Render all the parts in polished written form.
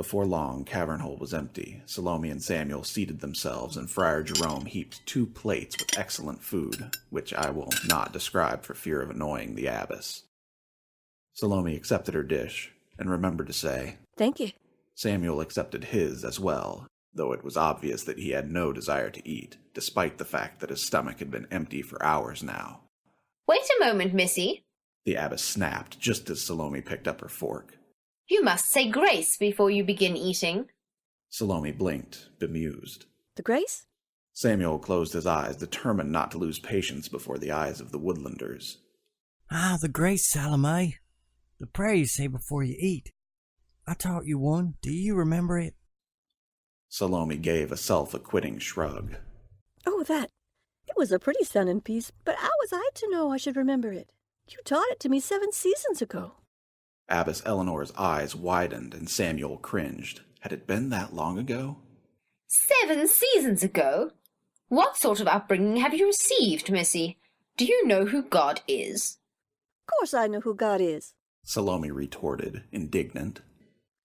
Before long, Cavern Hole was empty. Salome and Samuel seated themselves, and Friar Jerome heaped 2 plates with excellent food, which I will not describe for fear of annoying the Abbess. Salome accepted her dish, and remembered to say, "Thank you." Samuel accepted his as well, though it was obvious that he had no desire to eat, despite the fact that his stomach had been empty for hours now. "Wait a moment, Missy," the Abbess snapped just as Salome picked up her fork. "You must say grace before you begin eating." Salome blinked, bemused. "The grace?" Samuel closed his eyes, determined not to lose patience before the eyes of the woodlanders. "Ah, the grace, Salome. The prayer you say before you eat. I taught you one. Do you remember it?" Salome gave a self-acquitting shrug. "Oh, that. It was a pretty sounding piece, but how was I to know I should remember it? You taught it to me 7 seasons ago." Abbess Elinor's eyes widened, and Samuel cringed. Had it been that long ago? 7 seasons ago? What sort of upbringing have you received, Missy? Do you know who God is? "Of course I know who God is." Salome retorted, indignant.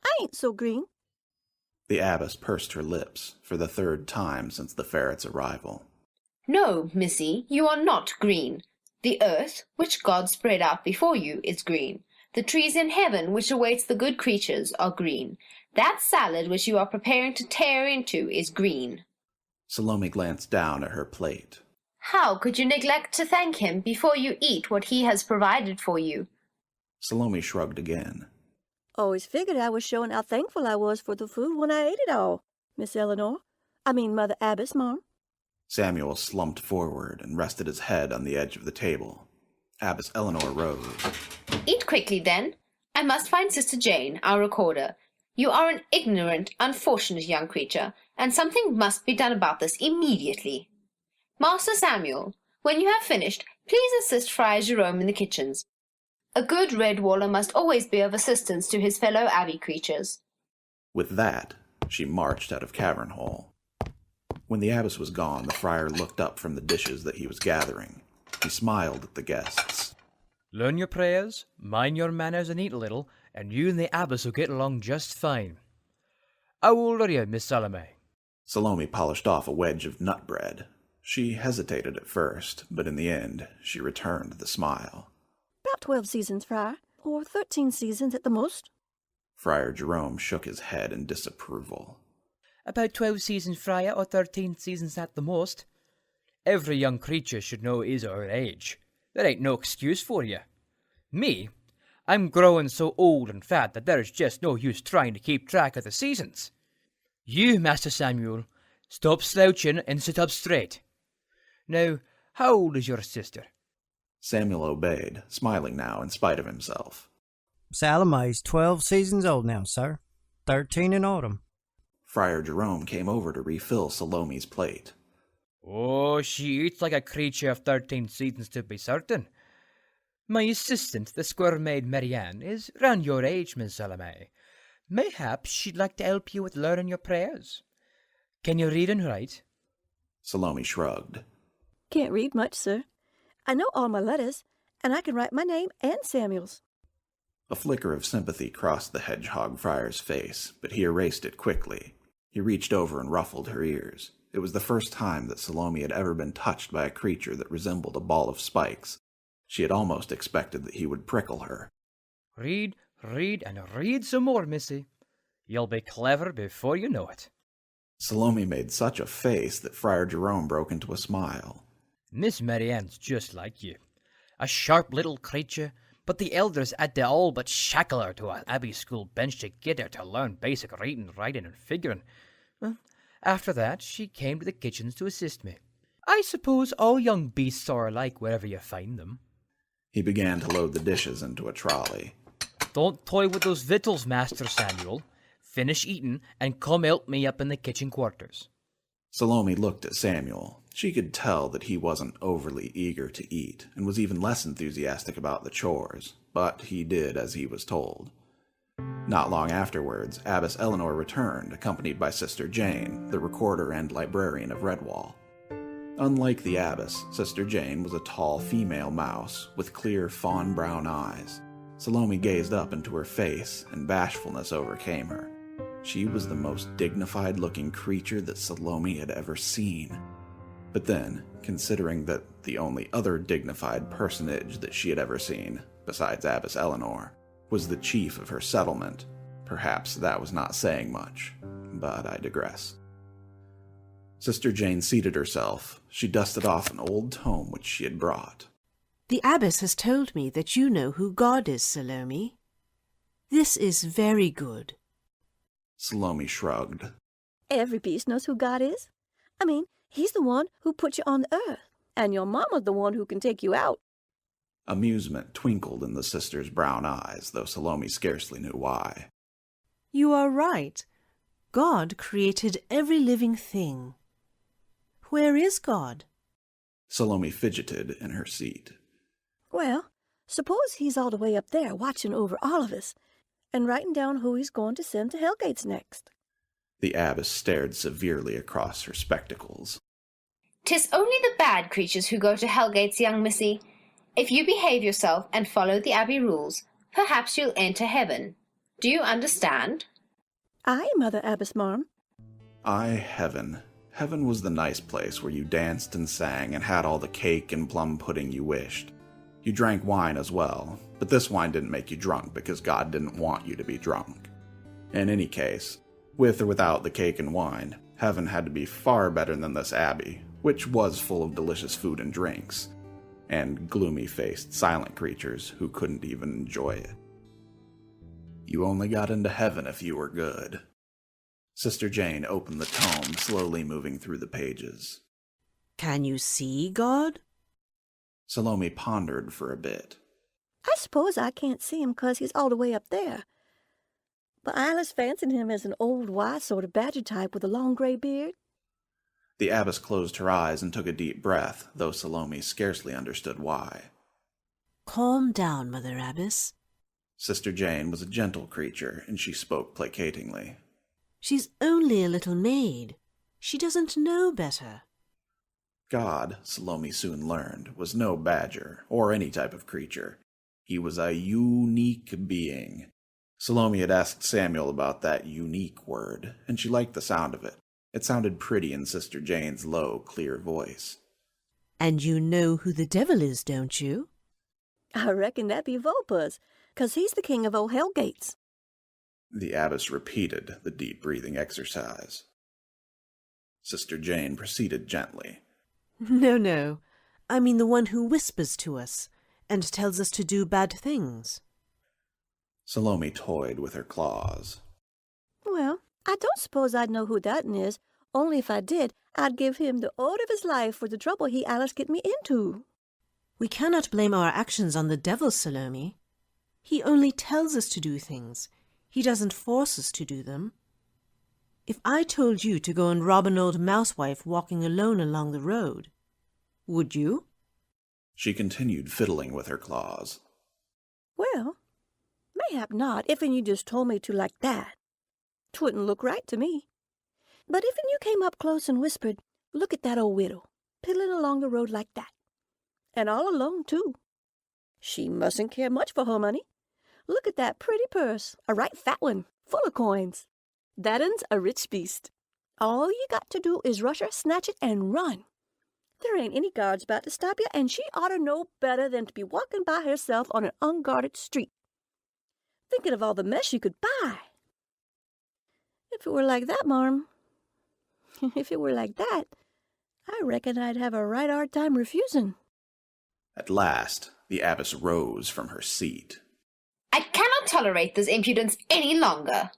"I ain't so green." The Abbess pursed her lips, for the 3rd time since the ferret's arrival. "No, Missy, you are not green. The earth, which God spread out before you, is green. The trees in heaven, which awaits the good creatures, are green. That salad which you are preparing to tear into is green." Salome glanced down at her plate. "How could you neglect to thank him before you eat what he has provided for you?" Salome shrugged again. "Always figured I was showing how thankful I was for the food when I ate it all, Miss Elinor. I mean, Mother Abbess, Mom." Samuel slumped forward and rested his head on the edge of the table. Abbess Elinor rose. "Eat quickly, then. I must find Sister Jane, our recorder. You are an ignorant, unfortunate young creature, and something must be done about this immediately. Master Samuel, when you have finished, please assist Friar Jerome in the kitchens. A good Redwaller must always be of assistance to his fellow abbey creatures." With that, she marched out of Cavern Hole. When the Abbess was gone, the friar looked up from the dishes that he was gathering. He smiled at the guests. "Learn your prayers, mind your manners, and eat a little, and you and the Abbess will get along just fine. How old are you, Miss Salome?" Salome polished off a wedge of nut bread. She hesitated at first, but in the end, she returned the smile. "About 12 seasons, Friar, or 13 seasons at the most." Friar Jerome shook his head in disapproval. "About 12 seasons, Friar, or 13 seasons at the most. Every young creature should know his or her age. There ain't no excuse for you. Me, I'm growing so old and fat that there's just no use trying to keep track of the seasons. You, Master Samuel, stop slouching and sit up straight. Now, how old is your sister?" Samuel obeyed, smiling now in spite of himself. "Salome's 12 seasons old now, sir. 13 in autumn." Friar Jerome came over to refill Salome's plate. "Oh, she eats like a creature of 13 seasons, to be certain. My assistant, the square maid Marianne, is round your age, Miss Salome. Mayhaps she'd like to help you with learning your prayers. Can you read and write?" Salome shrugged. "Can't read much, sir. I know all my letters, and I can write my name and Samuel's." A flicker of sympathy crossed the hedgehog friar's face, but he erased it quickly. He reached over and ruffled her ears. It was the first time that Salome had ever been touched by a creature that resembled a ball of spikes. She had almost expected that he would prickle her. "Read, read, and read some more, Missy. You'll be clever before you know it." Salome made such a face that Friar Jerome broke into a smile. "Miss Marianne's just like you. A sharp little creature, but the elders had to all but shackle her to an abbey school bench to get her to learn basic reading, writing, and figuring. After that, she came to the kitchens to assist me. I suppose all young beasts are alike wherever you find them." He began to load the dishes into a trolley. "Don't toy with those victuals, Master Samuel. Finish eating and come help me up in the kitchen quarters." Salome looked at Samuel. She could tell that he wasn't overly eager to eat, and was even less enthusiastic about the chores, but he did as he was told. Not long afterwards, Abbess Elinor returned, accompanied by Sister Jane, the recorder and librarian of Redwall. Unlike the Abbess, Sister Jane was a tall female mouse with clear fawn-brown eyes. Salome gazed up into her face, and bashfulness overcame her. She was the most dignified-looking creature that Salome had ever seen. But then, considering that the only other dignified personage that she had ever seen, besides Abbess Elinor, was the chief of her settlement, perhaps that was not saying much, but I digress. Sister Jane seated herself. She dusted off an old tome which she had brought. The Abbess has told me that you know who God is, Salome. This is very good. Salome shrugged. Every beast knows who God is. I mean, he's the one who put you on the earth, and your mama's the one who can take you out. Amusement twinkled in the sister's brown eyes, though Salome scarcely knew why. You are right. God created every living thing. Where is God? Salome fidgeted in her seat. Well, suppose he's all the way up there watching over all of us, and writing down who he's going to send to Hellgates next. The abbess stared severely across her spectacles. 'Tis only the bad creatures who go to Hellgates, young missy. If you behave yourself and follow the Abbey rules, perhaps you'll enter heaven. Do you understand? Aye, Mother Abbess, marm. Aye, heaven. Heaven was the nice place where you danced and sang and had all the cake and plum pudding you wished. You drank wine as well, but this wine didn't make you drunk because God didn't want you to be drunk. In any case, with or without the cake and wine, heaven had to be far better than this abbey, which was full of delicious food and drinks, and gloomy-faced, silent creatures who couldn't even enjoy it. You only got into heaven if you were good. Sister Jane opened the tome, slowly moving through the pages. Can you see God? Salome pondered for a bit. I suppose I can't see him 'cause he's all the way up there. But I always fancied him as an old, wise sort of badger type with a long gray beard. The abbess closed her eyes and took a deep breath, though Salome scarcely understood why. Calm down, Mother Abbess. Sister Jane was a gentle creature, and she spoke placatingly. She's only a little maid. She doesn't know better. God, Salome soon learned, was no badger, or any type of creature. He was a unique being. Salome had asked Samuel about that unique word, and she liked the sound of it. It sounded pretty in Sister Jane's low, clear voice. And you know who the devil is, don't you? I reckon that be Vulpus, 'cause he's the king of old Hellgates. The abbess repeated the deep breathing exercise. Sister Jane proceeded gently. No. I mean the one who whispers to us and tells us to do bad things. Salome toyed with her claws. Well, I don't suppose I'd know who that is. Only if I did, I'd give him the ode of his life for the trouble he allus get me into. We cannot blame our actions on the devil, Salome. He only tells us to do things. He doesn't force us to do them. If I told you to go and rob an old mousewife walking alone along the road, would you? She continued fiddling with her claws. Well, mayhap not, if'n you just told me to like that. 'Twouldn't look right to me. But if'n you came up close and whispered, look at that old widow, piddling along the road like that. And all alone, too. She mustn't care much for her money. Look at that pretty purse, a right fat one, full of coins. That un's a rich beast. All you got to do is rush her, snatch it, and run. There ain't any guards about to stop you, and she oughter know better than to be walking by herself on an unguarded street. Thinking of all the mess she could buy. If it were like that, marm, if it were like that, I reckon I'd have a right hard time refusing. At last, the abbess rose from her seat. I cannot tolerate this impudence any longer.